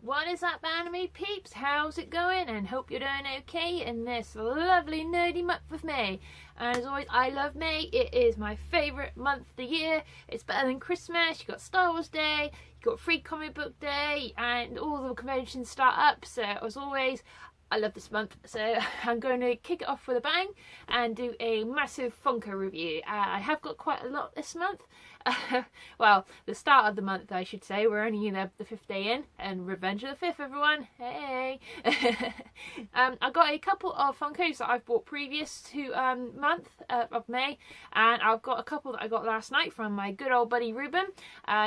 What is up, anime peeps? How's it going? And hope you're doing okay in this lovely nerdy month with May. And as always, I love May. It is my favourite month of the year. It's better than Christmas. You got Star Wars Day, you got Free Comic Book Day, and all the conventions start up. So as always, I love this month, so I'm going to kick it off with a bang and do a massive Funko review. I have got quite a lot this month. Well, the start of the month, I should say. We're only the 5th day in, and Revenge of the 5th, everyone. Hey! I've got a couple of Funkos that I've bought previous to month of May, and I've got a couple that I got last night from my good old buddy Ruben.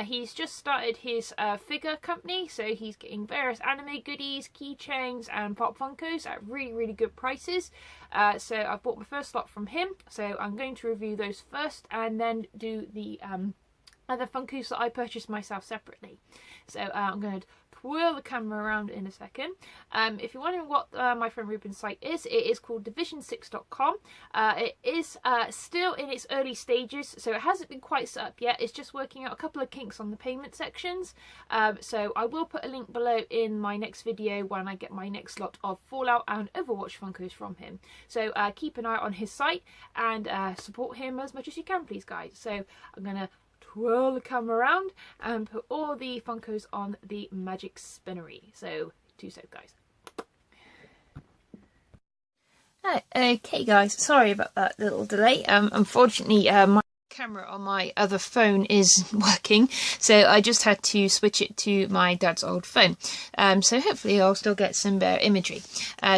He's just started his figure company, so he's getting various anime goodies, keychains, and pop Funkos at really good prices. So I've bought my first lot from him, so I'm going to review those first and then do the other Funkos that I purchased myself separately. So I'm going to twirl the camera around in a second. If you're wondering what my friend Ruben's site is, it is called division6.com. It is still in its early stages, so it hasn't been quite set up yet. It's just working out a couple of kinks on the payment sections. So I will put a link below in my next video when I get my next lot of Fallout and Overwatch Funkos from him. So keep an eye on his site and support him as much as you can, please, guys. So I'm going to twirl the camera around and put all the Funkos on the magic spinnery. So, 2 seconds, guys. Okay, guys, sorry about that little delay. Unfortunately, my camera on my other phone is working, so I just had to switch it to my dad's old phone. So hopefully I'll still get some better imagery.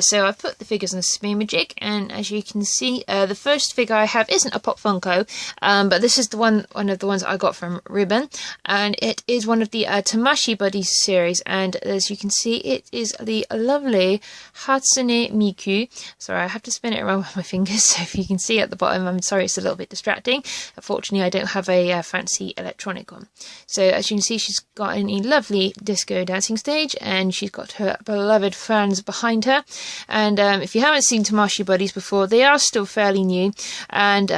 So I've put the figures on the spinning jig, and as you can see, the first figure I have isn't a Pop Funko, but this is the one of the ones I got from Ruben, and it is one of the Tamashii Buddies series, and as you can see, it is the lovely Hatsune Miku. Sorry, I have to spin it around with my fingers, so if you can see at the bottom, I'm sorry it's a little bit distracting. Unfortunately, I don't have a fancy electronic on. So as you can see, she's got a lovely disco dancing stage, and she's got her beloved fans behind her. And if you haven't seen Tamashii Buddies before, they are still fairly new, and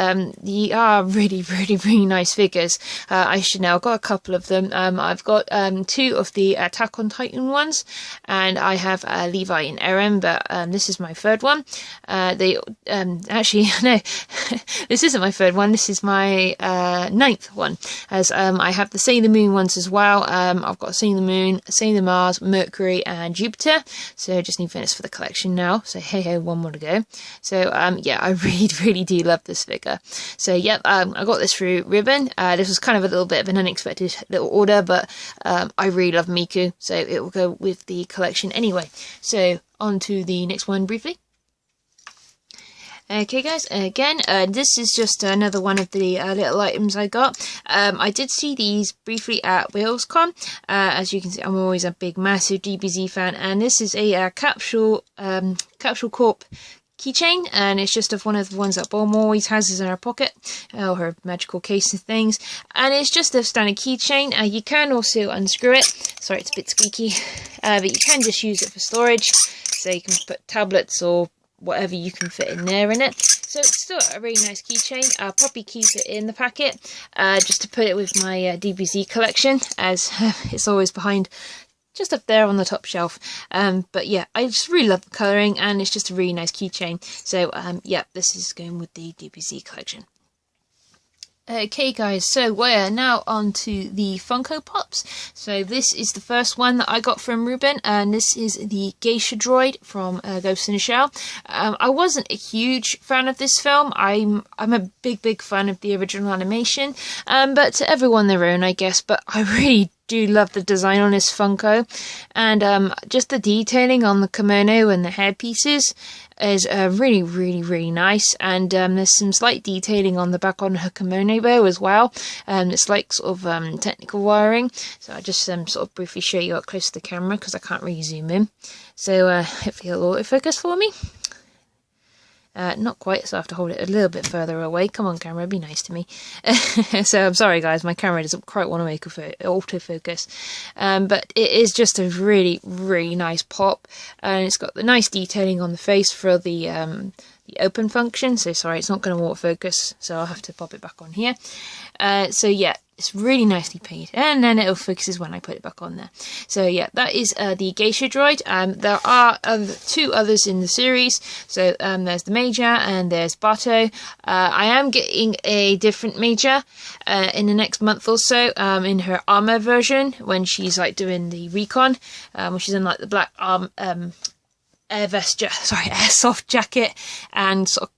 they are really nice figures. I should know, I've got a couple of them. I've got 2 of the Attack on Titan ones, and I have Levi and Eren, but this is my 3rd one. Actually, no, this isn't my 3rd one. This is my 9th one, as I have the Sailor Moon ones as well. I've got Sailor Moon, Sailor Mars, Mercury, and Jupiter. So I just need Venus for the collection now. So hey ho, one more to go. So yeah, I really do love this figure. So yep, I got this through Ribbon. This was kind of a little bit of an unexpected little order, but I really love Miku, so it will go with the collection anyway. So on to the next one briefly. Okay guys, again, this is just another one of the little items I got. I did see these briefly at WalesCon. As you can see, I'm always a big, massive DBZ fan, and this is a Capsule Corp keychain, and it's just of one of the ones that Bomb always has in her pocket, her magical case and things, and it's just a standard keychain. You can also unscrew it. Sorry, it's a bit squeaky, but you can just use it for storage, so you can put tablets or whatever you can fit in there in it. So it's still a really nice keychain. I'll probably keep it in the packet just to put it with my DBZ collection, as it's always behind, just up there on the top shelf. But yeah, I just really love the colouring, and it's just a really nice keychain. So yeah, this is going with the DBZ collection. Okay guys, so we're now on to the Funko Pops. So this is the first one that I got from Ruben, and this is the Geisha Droid from Ghost in the Shell. I wasn't a huge fan of this film. I'm a big fan of the original animation, but to everyone their own, I guess. But I really do love the design on this Funko, and just the detailing on the kimono and the hairpieces is really nice, and there's some slight detailing on the back on her kimono bow as well. It's like sort of technical wiring, so I'll just sort of briefly show you up close to the camera because I can't really zoom in. So hopefully it'll autofocus for me. Not quite, so I have to hold it a little bit further away. Come on, camera, be nice to me. So I'm sorry, guys, my camera doesn't quite want to make autofocus. But it is just a really nice pop, and it's got the nice detailing on the face for the the open function. So sorry, it's not going to autofocus, so I'll have to pop it back on here. So yeah, it's really nicely painted, and then it focuses when I put it back on there. So yeah, that is the Geisha Droid. There are two others in the series. So there's the Major and there's Bato. I am getting a different Major in the next month or so, in her armor version, when she's like doing the recon, when she's in like the black airsoft jacket and sort of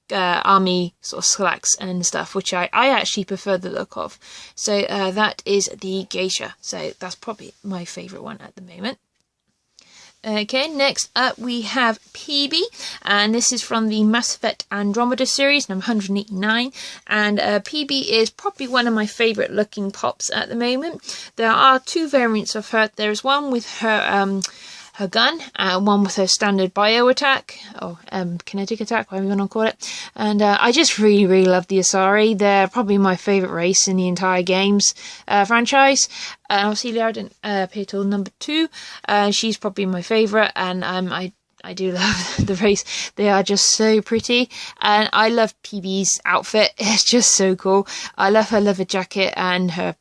army sort of slacks and stuff, which I actually prefer the look of. So that is the Geisha. So that's probably my favourite one at the moment. Okay, next up we have PB, and this is from the Mass Effect Andromeda series, number 189, and PB is probably one of my favourite looking pops at the moment. There are two variants of her. There's one with her gun, one with her standard bio attack, or kinetic attack, whatever you want to call it. And I just really love the Asari. They're probably my favourite race in the entire games franchise. Obviously, Liara didn't appear till number 2. She's probably my favourite, and I do love the race. They are just so pretty, and I love PB's outfit. It's just so cool. I love her leather jacket, and her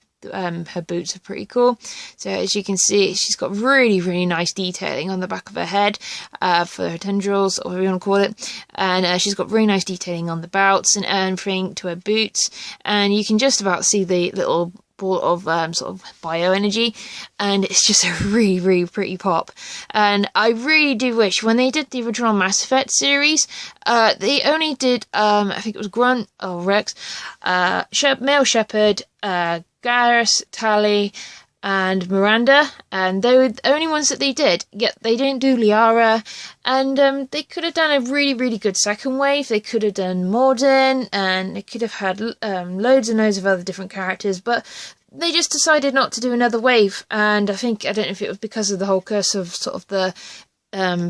boots are pretty cool. So as you can see, she's got really nice detailing on the back of her head for her tendrils, or whatever you want to call it, and she's got really nice detailing on the belts and everything to her boots, and you can just about see the little ball of sort of bioenergy, and it's just a really pretty pop. And I really do wish, when they did the original Mass Effect series, they only did I think it was Grunt or Rex, Male Shepherd, Garrus, Tali, and Miranda, and they were the only ones that they did. Yet they didn't do Liara, and they could have done a really good second wave. They could have done Morden, and they could have had loads and loads of other different characters, but they just decided not to do another wave. And I don't know if it was because of the whole curse of sort of the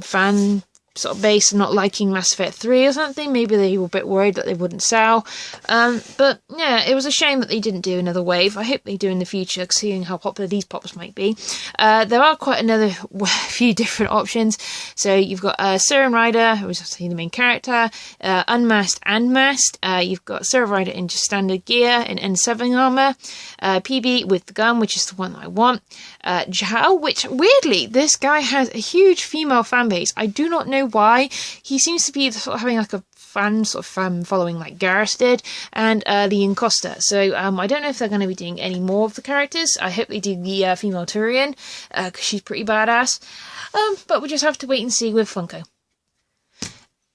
fan sort of base and not liking Mass Effect 3 or something. Maybe they were a bit worried that they wouldn't sell. But yeah, it was a shame that they didn't do another wave. I hope they do in the future, seeing how popular these pops might be. There are quite another few different options. So you've got Serum Rider, who is obviously the main character, Unmasked and Masked. You've got Serum Rider in just standard gear in N7 armor, PB with the gun, which is the one that I want. Jao, which weirdly, this guy has a huge female fan base. I do not know why. He seems to be sort of having like a fan following like Garrus did, and the Incosta. So I don't know if they're going to be doing any more of the characters. I hope they do the female Turian, because she's pretty badass. But we'll just have to wait and see with Funko.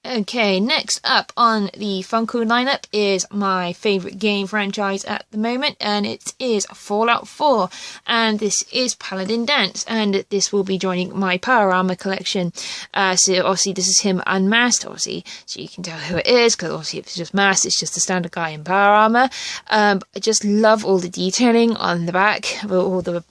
Okay, next up on the Funko lineup is my favourite game franchise at the moment, and it is Fallout 4, and this is Paladin Dance, and this will be joining my Power Armor collection. So obviously this is him unmasked, obviously, so you can tell who it is, because obviously if it's just masked, it's just a standard guy in Power Armor. I just love all the detailing on the back, with all the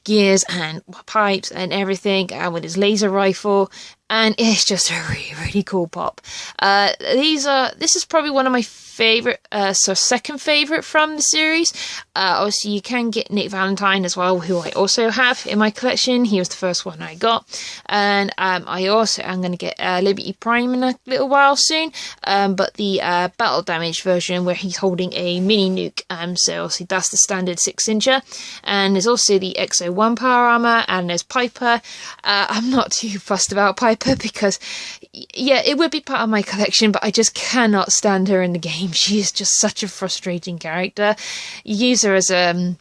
gears and pipes and everything, and with his laser rifle, and it's just a really cool pop. This is probably one of my favourite, second favourite from the series. Obviously you can get Nick Valentine as well, who I also have in my collection. He was the first one I got, and I also am going to get Liberty Prime in a little while soon, but the battle damage version where he's holding a mini nuke, so obviously that's the standard 6-incher, and there's also the XO1 power armor, and there's Piper. I'm not too fussed about Piper because, yeah, it would be part of my collection, but I just cannot stand her in the game. She is just such a frustrating character. You use her as a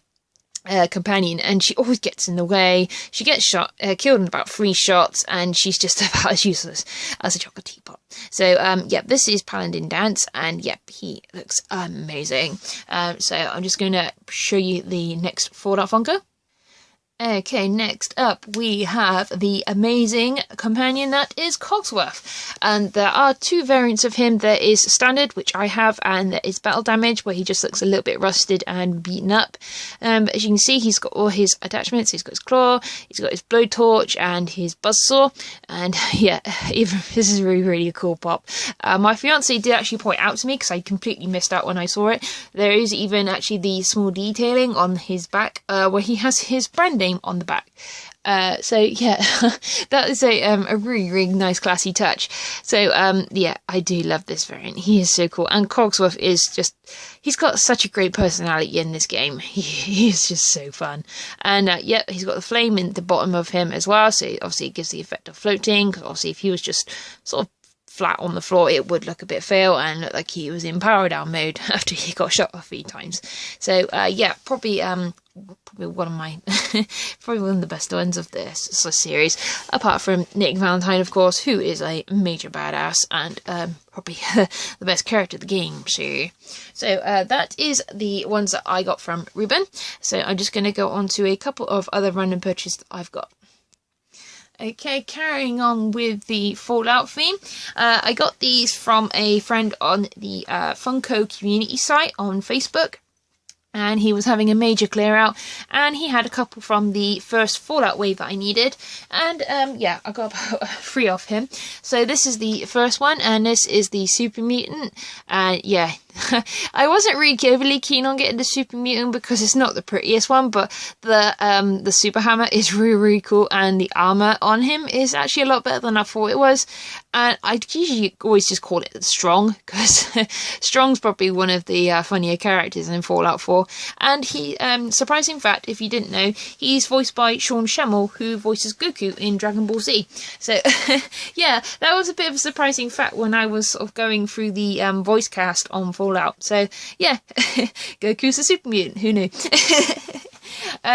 companion, and she always gets in the way. She gets killed in about 3 shots, and she's just about as useless as a chocolate teapot. So yeah, this is Paladin Dance, and yep, he looks amazing. So I'm just going to show you the next Fallout Funko. Okay, next up we have the amazing companion that is Cogsworth, and there are 2 variants of him. There is standard, which I have, and there is battle damage, where he just looks a little bit rusted and beaten up. As you can see, he's got all his attachments. He's got his claw, he's got his blowtorch, and his buzzsaw, and yeah, this is a really cool pop. My fiance did actually point out to me, because I completely missed out when I saw it, there is even actually the small detailing on his back, where he has his brand name on the back. So yeah, that is a really nice classy touch. So yeah, I do love this variant. He is so cool, and Cogsworth is just, he's got such a great personality in this game. He is just so fun. And yeah, he's got the flame in the bottom of him as well, so obviously it gives the effect of floating, because obviously if he was just sort of flat on the floor, it would look a bit fail and look like he was in power down mode after he got shot a few times. So yeah, probably one of my probably one of the best ones of this series, apart from Nick Valentine, of course, who is a major badass and probably the best character of the game. So that is the ones that I got from Ruben. So I'm just going to go on to a couple of other random purchases that I've got. Okay, carrying on with the Fallout theme, I got these from a friend on the Funko community site on Facebook. And he was having a major clear out, and he had a couple from the first Fallout wave that I needed, and yeah, I got about 3 off him. So this is the first one, and this is the Super Mutant, and yeah, I wasn't really overly keen on getting the Super Mutant because it's not the prettiest one, but the Super Hammer is really cool, and the armor on him is actually a lot better than I thought it was. And I usually always just call it Strong, because Strong's probably one of the funnier characters in Fallout 4. And he, surprising fact, if you didn't know, he's voiced by Sean Schemmel, who voices Goku in Dragon Ball Z. So, yeah, that was a bit of a surprising fact when I was sort of going through the voice cast on Fallout. So, yeah, Goku's a super mutant, who knew?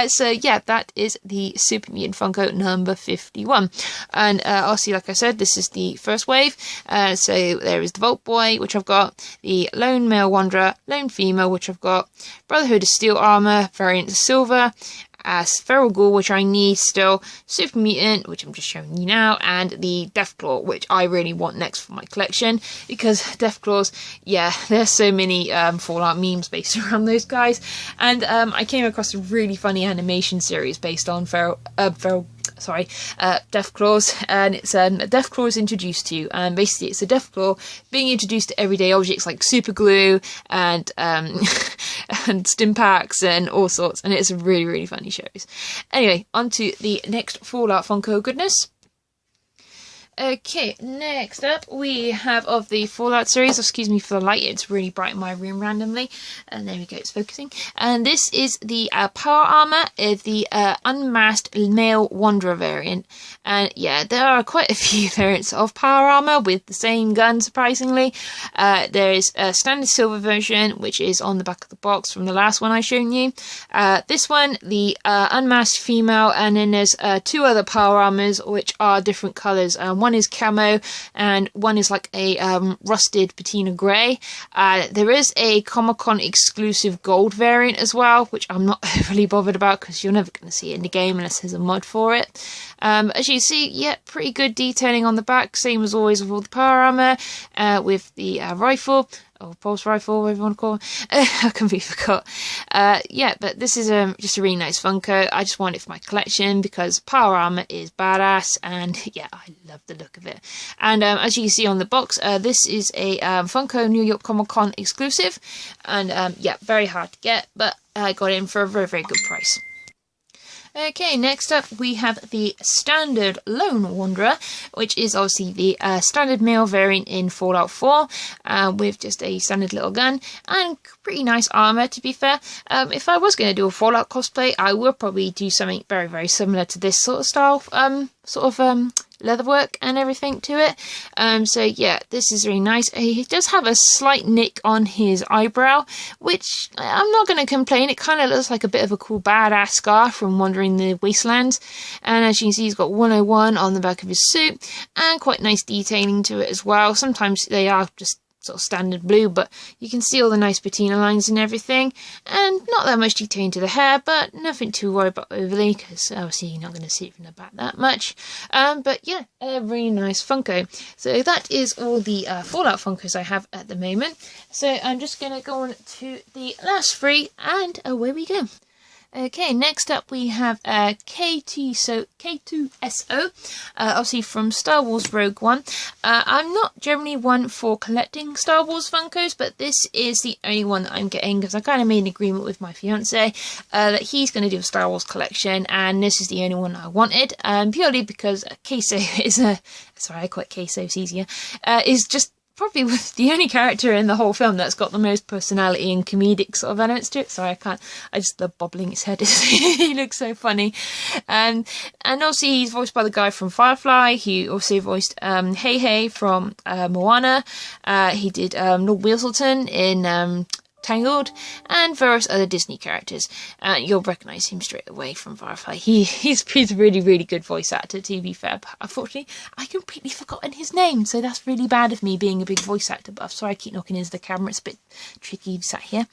So yeah, that is the Super Mutant Funko number 51. And obviously, like I said, this is the first wave. So there is the Vault Boy, which I've got, the Lone Male Wondra, Lone Female, which I've got, Brotherhood of Steel Armor, Variant of Silver, Feral Ghoul, which I need still, Super Mutant, which I'm just showing you now, and the Deathclaw, which I really want next for my collection, because Deathclaws, yeah, there's so many Fallout memes based around those guys, and I came across a really funny animation series based on Deathclaws, and it's Deathclaw is introduced to you, and basically it's a Deathclaw being introduced to everyday objects like super glue and and stim packs and all sorts, and it's a really funny shows. Anyway, on to the next Fallout Funko goodness. Okay, next up we have of the Fallout series. Excuse me for the light, it's really bright in my room randomly. And there we go, it's focusing. And this is the power armor of the unmasked male Wondra variant. And yeah, there are quite a few variants of power armor with the same gun, surprisingly. There is a standard silver version, which is on the back of the box from the last one I shown you. This one, the unmasked female, and then there's 2 other power armors, which are different colours. One is camo and one is like a rusted patina grey. There is a Comic-Con exclusive gold variant as well, which I'm not overly bothered about because you're never going to see it in the game unless there's a mod for it. As you see, yeah, pretty good detailing on the back, same as always with all the power armor, with the rifle, or pulse rifle, whatever you want to call it. I completely forgot. Yeah, but this is just a really nice Funko. I just want it for my collection because power armor is badass, and yeah, I love the look of it. And as you can see on the box, this is a Funko New York Comic Con exclusive, and yeah, very hard to get, but I got it in for a very good price. Okay, next up we have the standard Lone Wondra, which is obviously the standard male variant in Fallout 4, with just a standard little gun and pretty nice armor, to be fair. If I was going to do a Fallout cosplay, I would probably do something very similar to this sort of style, leatherwork and everything to it. So yeah, this is really nice. He does have a slight nick on his eyebrow, which I'm not going to complain. It kind of looks like a bit of a cool badass scar from Wandering the Wastelands. And as you can see, he's got 101 on the back of his suit and quite nice detailing to it as well. Sometimes they are just sort of standard blue, but you can see all the nice patina lines and everything, and not that much detailing to the hair, but nothing to worry about overly, because obviously you're not going to see it from the back that much. But yeah, a really nice Funko. So that is all the Fallout Funkos I have at the moment. So I'm just going to go on to the last 3, and away we go. Okay, next up we have K2SO, obviously from Star Wars Rogue One. I'm not generally one for collecting Star Wars Funkos, but this is the only one that I'm getting because I kind of made an agreement with my fiance that he's going to do a Star Wars collection, and this is the only one I wanted, purely because Queso is sorry, I quite Queso, it's easier, is just probably the only character in the whole film that's got the most personality and comedic sort of elements to it. Sorry, I just love bobbling his head. He looks so funny. And also he's voiced by the guy from Firefly. He also voiced Hey Hey from Moana. He did Lord Weaselton in Tangled, and various other Disney characters. You'll recognise him straight away from Firefly. He's a really, really good voice actor, to be fair, but unfortunately I completely forgotten his name, so that's really bad of me being a big voice actor buff. Sorry I keep knocking into the camera, it's a bit tricky sat here.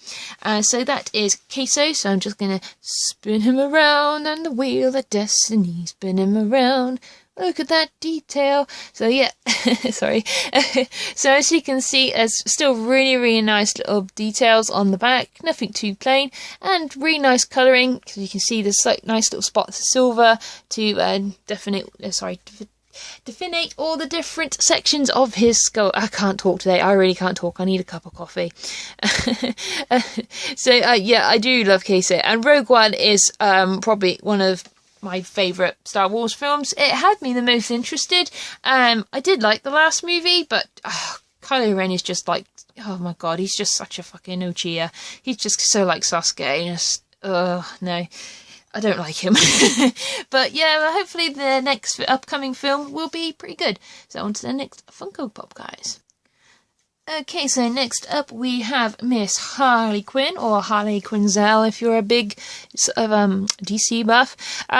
So that is Queso, so I'm just going to spin him around on the wheel of destiny, spin him around. Look at that detail. So yeah, sorry. So as you can see, there's still really, really nice little details on the back. Nothing too plain, and really nice colouring. Because you can see there's like nice little spots of silver to definiate all the different sections of his skull. I can't talk today. I really can't talk. I need a cup of coffee. So yeah, I do love Queso, and Rogue One is probably one of my favourite Star Wars films. It had me the most interested. I did like the last movie, but Kylo Ren is just like, oh my god, he's just such a fucking Uchiha. He's just so like Sasuke. Just, no, I don't like him. But yeah, well, hopefully the next upcoming film will be pretty good. So on to the next Funko Pop, guys. Okay, so next up we have Miss Harley Quinn, or Harley Quinzel if you're a big sort of DC buff.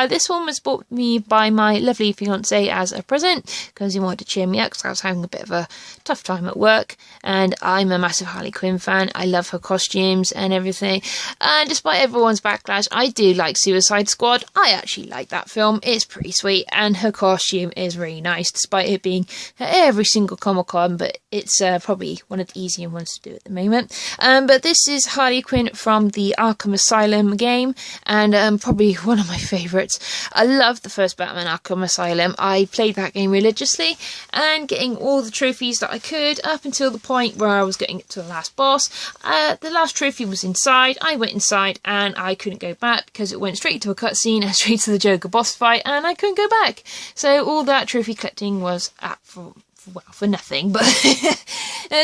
This one was bought me by my lovely fiance as a present because he wanted to cheer me up because I was having a bit of a tough time at work, and I'm a massive Harley Quinn fan. I love her costumes and everything, and despite everyone's backlash, I do like Suicide Squad. I actually like that film. It's pretty sweet, and her costume is really nice despite it being at every single Comic-Con, but it's probably one of the easier ones to do at the moment. But this is Harley Quinn from the Arkham Asylum game, and probably one of my favourites. I love the first Batman Arkham Asylum. I played that game religiously and getting all the trophies that I could up until the point where I was getting to the last boss. The last trophy was inside. I went inside and I couldn't go back because it went straight to a cutscene and straight to the Joker boss fight, and I couldn't go back. So all that trophy collecting was for nothing, but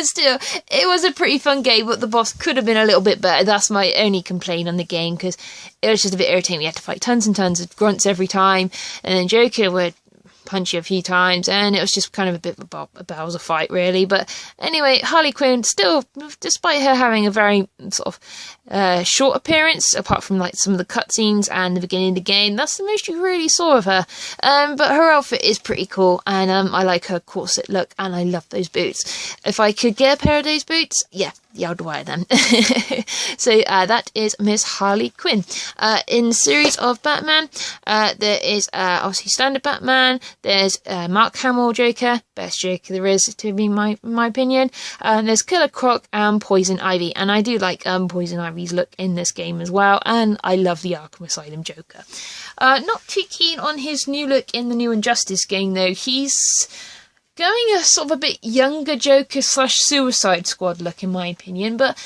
still, it was a pretty fun game, but the boss could have been a little bit better. That's my only complaint on the game, because it was just a bit irritating. We had to fight tons and tons of grunts every time, and then Joker would punch you a few times, and it was just kind of a bit of a Bowser fight, really. But anyway, Harley Quinn, still, despite her having a very sort of short appearance, apart from like some of the cutscenes and the beginning of the game, that's the most you really saw of her. But her outfit is pretty cool, and I like her corset look, and I love those boots. If I could get a pair of those boots, yeah, I'd wear them. So that is Miss Harley Quinn. In the series of Batman, there is obviously standard Batman. There's Mark Hamill Joker, best Joker there is, to be my opinion. There's Killer Croc and Poison Ivy, and I do like Poison Ivy's look in this game as well, and I love the Arkham Asylum Joker. Not too keen on his new look in the new Injustice game though. He's going a sort of a bit younger Joker / Suicide Squad look in my opinion, but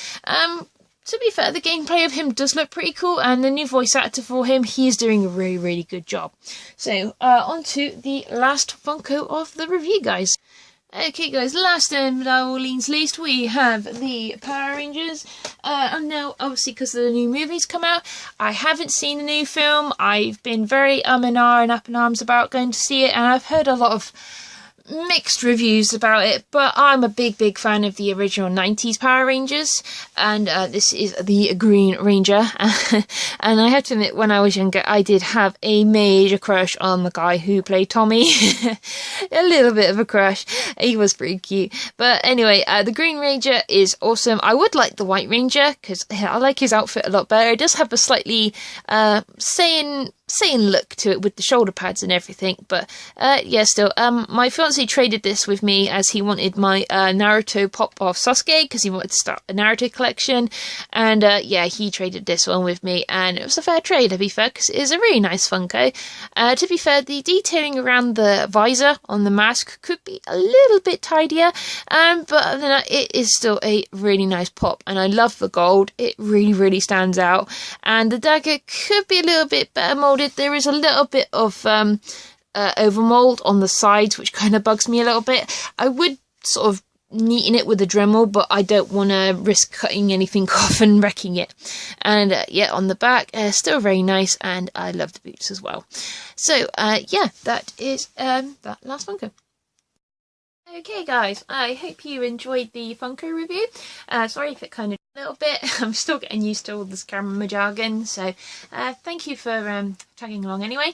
to be fair, the gameplay of him does look pretty cool, and the new voice actor for him, he is doing a really, really good job. So, on to the last Funko of the review, guys. Okay, guys, last and by all means least, we have the Power Rangers. And now, obviously, because the new movie's come out, I haven't seen the new film. I've been very and up in arms about going to see it, and I've heard a lot of mixed reviews about it, but I'm a big fan of the original 90s Power Rangers, and this is the Green Ranger. And I have to admit, when I was younger, I did have a major crush on the guy who played Tommy. A little bit of a crush. He was pretty cute. But anyway, the Green Ranger is awesome. I would like the White Ranger because I like his outfit a lot better. It does have a slightly same look to it with the shoulder pads and everything. But yeah, still, my fiance traded this with me as he wanted my Naruto pop of Sasuke, because he wanted to start a Naruto collection. And yeah, he traded this one with me, and it was a fair trade, to be fair, because it is a really nice Funko. To be fair, the detailing around the visor on the mask could be a little bit tidier, but other than that, it is still a really nice pop, and I love the gold. It really stands out, and the dagger could be a little bit better molded. There is a little bit of overmold on the sides, which kind of bugs me a little bit. I would sort of neaten it with a Dremel, but I don't want to risk cutting anything off and wrecking it. And yeah, on the back, still very nice, and I love the boots as well. So yeah, that is that last Funko. Okay guys, I hope you enjoyed the Funko review. Sorry if it kind of a little bit, I'm still getting used to all this camera jargon, so thank you for tagging along anyway.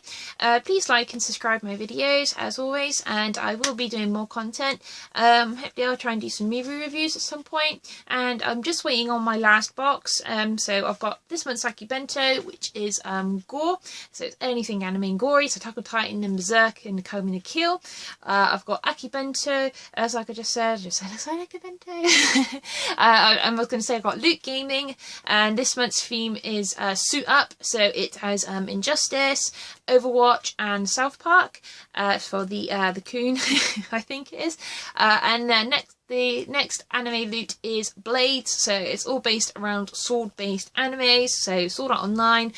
Please like and subscribe my videos as always, and I will be doing more content. Hopefully I'll try and do some movie reviews at some point, and I'm just waiting on my last box. So I've got this month's Saki Bento, which is gore, so it's anything anime and gory, so Attack on Titan and Berserk and Komi no Kill. I've got Aki Bento, as like I just said Aki Bento. I was going to say I've got Loot Gaming, and this month's theme is Suit Up, so it has Injustice, Overwatch and South Park for the Coon, I think it is. And then the next anime loot is Blades, so it's all based around sword-based animes, so Sword Art Online,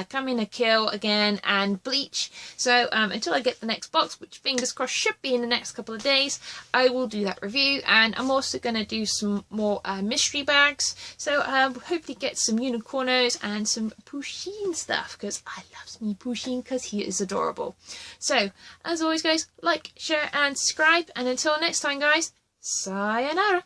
Kami no Kill again, and Bleach. So until I get the next box, which fingers crossed should be in the next couple of days, I will do that review. And I'm also going to do some more mystery bags, so hopefully get some unicornos and some Pusheen stuff, because I love me Pusheen because he is adorable. So as always guys, like, share and subscribe, and until next time guys, sayonara.